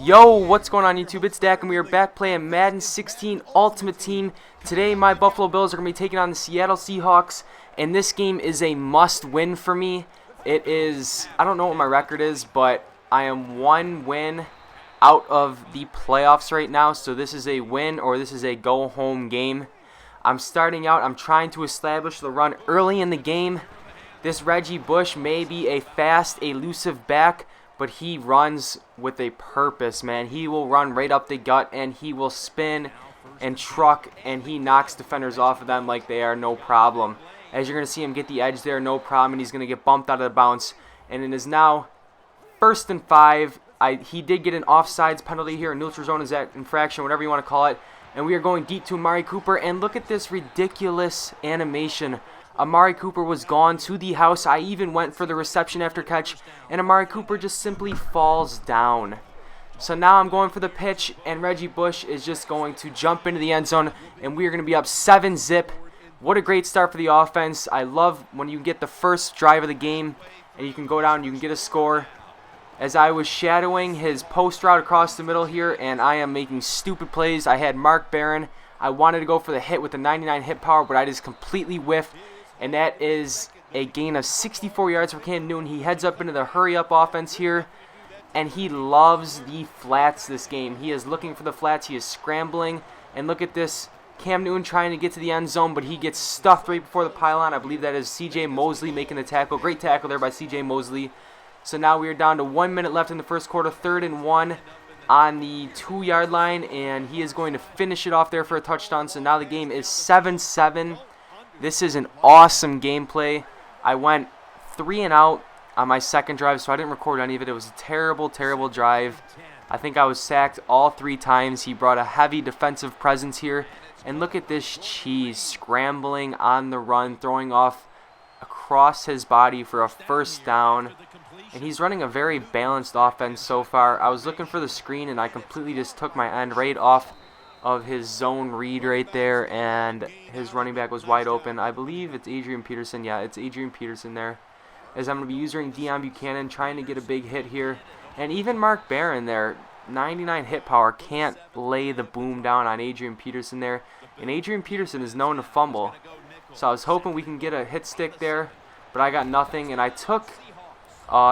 Yo, what's going on YouTube? It's Dak and we are back playing Madden 16 Ultimate Team. Today my Buffalo Bills are going to be taking on the Seattle Seahawks, and this game is a must-win for me. It is, I don't know what my record is, but I am one win out of the playoffs right now, so this is a win or this is a go-home game. I'm starting out, I'm trying to establish the run early in the game. This Reggie Bush may be a fast, elusive back, but he runs with a purpose, man. He will run right up the gut, and he will spin and truck, and he knocks defenders off of them like they are no problem. As you're going to see him get the edge there, no problem, and he's going to get bumped out of the bounce. And it is now 1st and 5. He did get an offsides penalty here. Neutral zone is that infraction, whatever you want to call it. And we are going deep to Amari Cooper, and look at this ridiculous animation. Amari Cooper was gone to the house. I even went for the reception after catch, and Amari Cooper just simply falls down. So now I'm going for the pitch, and Reggie Bush is just going to jump into the end zone, and we are going to be up 7-zip. What a great start for the offense. I love when you get the first drive of the game, and you can go down and you can get a score. As I was shadowing his post route across the middle here, and I am making stupid plays. I had Mark Barron. I wanted to go for the hit with the 99 hit power, but I just completely whiffed. And that is a gain of 64 yards for Cam Newton. He heads up into the hurry-up offense here, and he loves the flats this game. He is looking for the flats. He is scrambling. And look at this. Cam Newton trying to get to the end zone, but he gets stuffed right before the pylon. I believe that is C.J. Mosley making the tackle. Great tackle there by C.J. Mosley. So now we are down to 1 minute left in the first quarter. 3rd and 1 on the 2-yard line, and he is going to finish it off there for a touchdown. So now the game is 7-7. This is an awesome gameplay. I went 3 and out on my second drive, so I didn't record any of it. It was a terrible, terrible drive. I think I was sacked all 3 times. He brought a heavy defensive presence here. And look at this cheese scrambling on the run, throwing off across his body for a first down. And he's running a very balanced offense so far. I was looking for the screen, and I completely just took my end right off of his zone read right there, and his running back was wide open. I believe it's Adrian Peterson. Yeah, it's Adrian Peterson there. As I'm going to be using Deion Buchanan, trying to get a big hit here. And even Mark Barron there, 99 hit power, can't lay the boom down on Adrian Peterson there. And Adrian Peterson is known to fumble. So I was hoping we can get a hit stick there, but I got nothing. And I took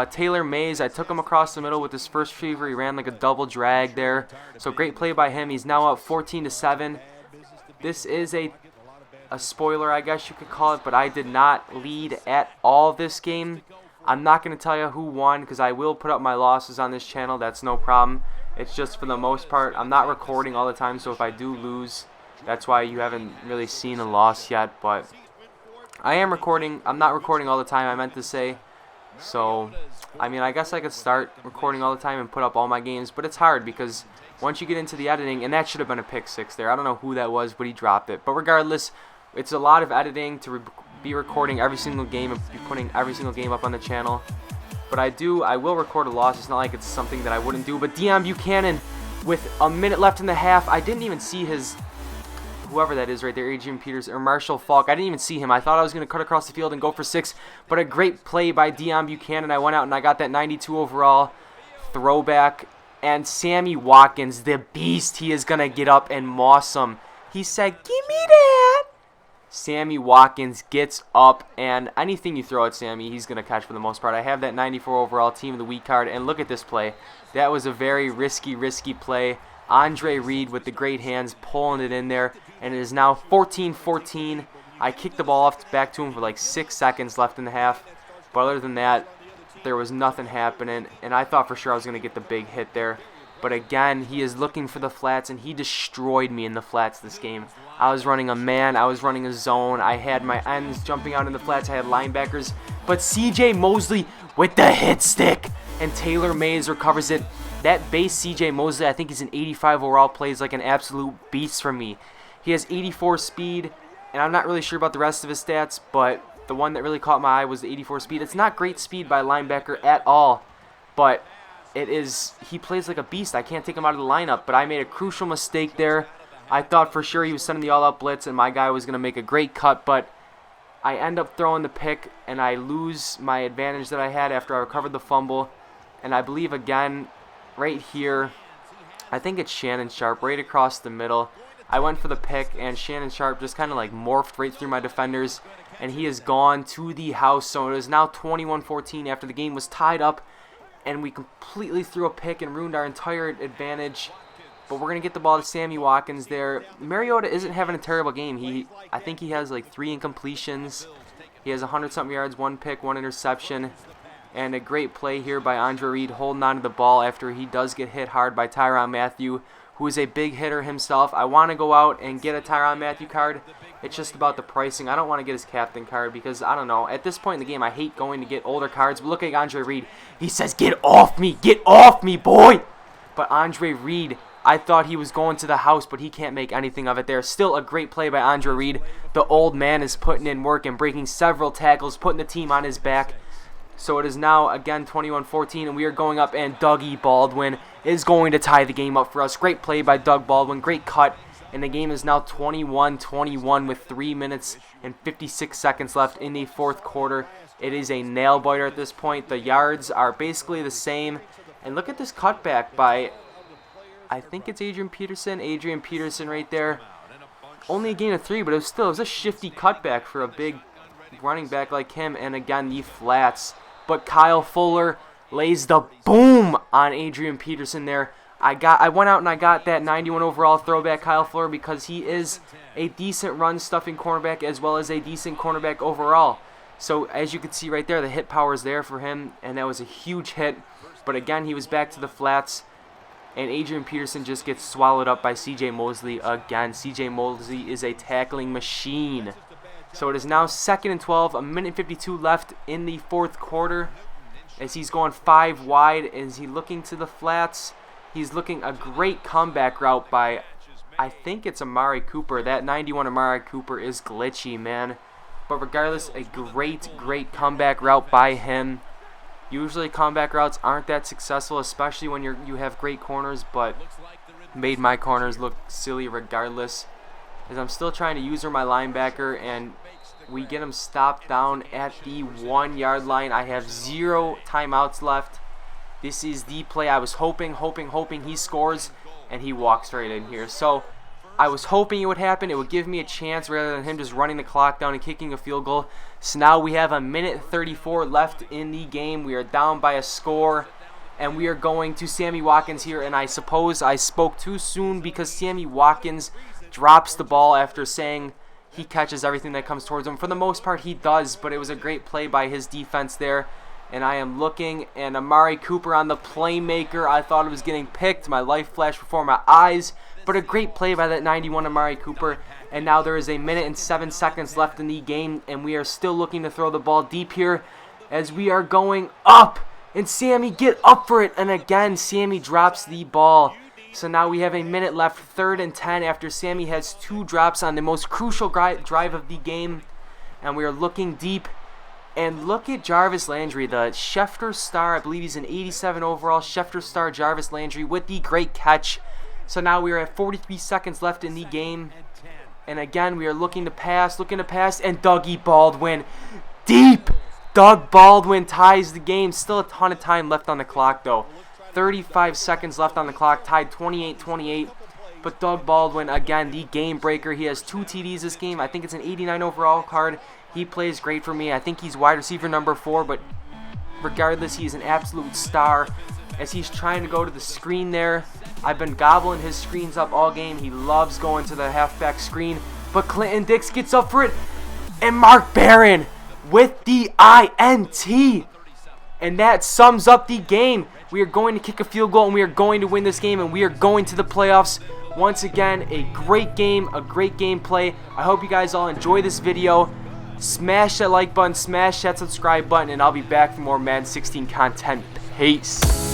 Taylor Mays. I took him across the middle with his first receiver. He ran like a double drag there. So great play by him. He's now up 14-7. This is a spoiler, I guess you could call it, but I did not lead at all this game. I'm not going to tell you who won because I will put up my losses on this channel. That's no problem. It's just for the most part. I'm not recording all the time, so if I do lose, that's why you haven't really seen a loss yet. But I am recording. I'm not recording all the time, I meant to say. So, I mean, I guess I could start recording all the time and put up all my games, but it's hard because once you get into the editing, and that should have been a pick 6 there. I don't know who that was, but he dropped it. But regardless, it's a lot of editing to be recording every single game and be putting every single game up on the channel. But I will record a loss. It's not like it's something that I wouldn't do. But Deion Buchanan, with a minute left in the half, I didn't even see his, whoever that is right there, Adrian Peters or Marshall Falk. I didn't even see him. I thought I was going to cut across the field and go for 6, but a great play by Deion Buchanan. I went out and I got that 92 overall throwback. And Sammy Watkins, the beast, he is going to get up and moss him. He said, "Give me that." Sammy Watkins gets up, and anything you throw at Sammy, he's going to catch for the most part. I have that 94 overall Team of the Week card, and look at this play. That was a very risky play. Andre Reed with the great hands pulling it in there, and it is now 14-14. I kicked the ball off back to him for like 6 seconds left in the half, but other than that, there was nothing happening, and I thought for sure I was going to get the big hit there. But again, he is looking for the flats, and he destroyed me in the flats this game. I was running a man, I was running a zone, I had my ends jumping out in the flats, I had linebackers, but C.J. Mosley with the hit stick, and Taylor Mays recovers it. That base C.J. Mosley, I think he's an 85 overall, plays like an absolute beast for me. He has 84 speed, and I'm not really sure about the rest of his stats, but the one that really caught my eye was the 84 speed. It's not great speed by a linebacker at all, but he plays like a beast. I can't take him out of the lineup, but I made a crucial mistake there. I thought for sure he was sending the all-out blitz, and my guy was going to make a great cut, but I end up throwing the pick, and I lose my advantage that I had after I recovered the fumble. And I believe, again, right here, I think it's Shannon Sharp right across the middle. I went for the pick, and Shannon Sharp just kind of like morphed right through my defenders, and he has gone to the house. So it is now 21-14 after the game was tied up, and we completely threw a pick and ruined our entire advantage. But we're going to get the ball to Sammy Watkins there. Mariota isn't having a terrible game. I think he has like 3 incompletions. He has 100-something yards, 1 pick, 1 interception. And a great play here by Andre Reed holding on to the ball after he does get hit hard by Tyrann Mathieu, who is a big hitter himself. I want to go out and get a Tyrann Mathieu card. It's just about the pricing. I don't want to get his captain card because, I don't know, at this point in the game, I hate going to get older cards. But look at Andre Reed. He says, "Get off me, boy!" But Andre Reed, I thought he was going to the house, but he can't make anything of it there. Still a great play by Andre Reed. The old man is putting in work and breaking several tackles, putting the team on his back. So it is now, again, 21-14, and we are going up, and Dougie Baldwin is going to tie the game up for us. Great play by Doug Baldwin, great cut, and the game is now 21-21 with 3 minutes and 56 seconds left in the fourth quarter. It is a nail-biter at this point. The yards are basically the same, and look at this cutback by, I think it's Adrian Peterson right there. Only a gain of 3, but it was a shifty cutback for a big running back like him, and again, the flats. But Kyle Fuller lays the boom on Adrian Peterson there. I went out and I got that 91 overall throwback Kyle Fuller because he is a decent run-stuffing cornerback as well as a decent cornerback overall. So as you can see right there, the hit power is there for him, and that was a huge hit. But again, he was back to the flats, and Adrian Peterson just gets swallowed up by C.J. Mosley again. C.J. Mosley is a tackling machine. So it is now 2nd and 12, a minute and 52 left in the fourth quarter. As he's going 5 wide, is he looking to the flats? He's looking a great comeback route by, I think it's Amari Cooper. That 91 Amari Cooper is glitchy, man. But regardless, a great comeback route by him. Usually comeback routes aren't that successful, especially when you have great corners, but made my corners look silly regardless. As I'm still trying to use my linebacker, and we get him stopped down at the 1-yard line. I have 0 timeouts left. This is the play I was hoping he scores, and he walks right in here. So I was hoping it would happen. It would give me a chance rather than him just running the clock down and kicking a field goal. So now we have a minute 34 left in the game. We are down by a score, and we are going to Sammy Watkins here. And I suppose I spoke too soon because Sammy Watkins drops the ball after saying he catches everything that comes towards him. For the most part, he does, but it was a great play by his defense there. And I am looking, and Amari Cooper on the playmaker. I thought it was getting picked. My life flashed before my eyes, but a great play by that 91 Amari Cooper. And now there is a minute and 7 seconds left in the game, and we are still looking to throw the ball deep here as we are going up. And Sammy, get up for it. And again, Sammy drops the ball. So now we have a minute left, 3rd and 10 after Sammy has 2 drops on the most crucial drive of the game. And we are looking deep. And look at Jarvis Landry, the Schefter star. I believe he's an 87 overall. Schefter star Jarvis Landry with the great catch. So now we are at 43 seconds left in the game. And again, we are looking to pass, and Dougie Baldwin deep. Doug Baldwin ties the game. Still a ton of time left on the clock, though. 35 seconds left on the clock, tied 28-28. But Doug Baldwin, again, the game breaker. He has 2 TDs this game. I think it's an 89 overall card. He plays great for me. I think he's wide receiver number 4, but regardless, he's an absolute star. As he's trying to go to the screen there, I've been gobbling his screens up all game. He loves going to the halfback screen, but Clinton Dix gets up for it, and Mark Barron with the INT. And that sums up the game. We are going to kick a field goal, and we are going to win this game, and we are going to the playoffs. Once again, a great game, a great gameplay. I hope you guys all enjoy this video. Smash that like button, smash that subscribe button, and I'll be back for more Madden 16 content. Peace.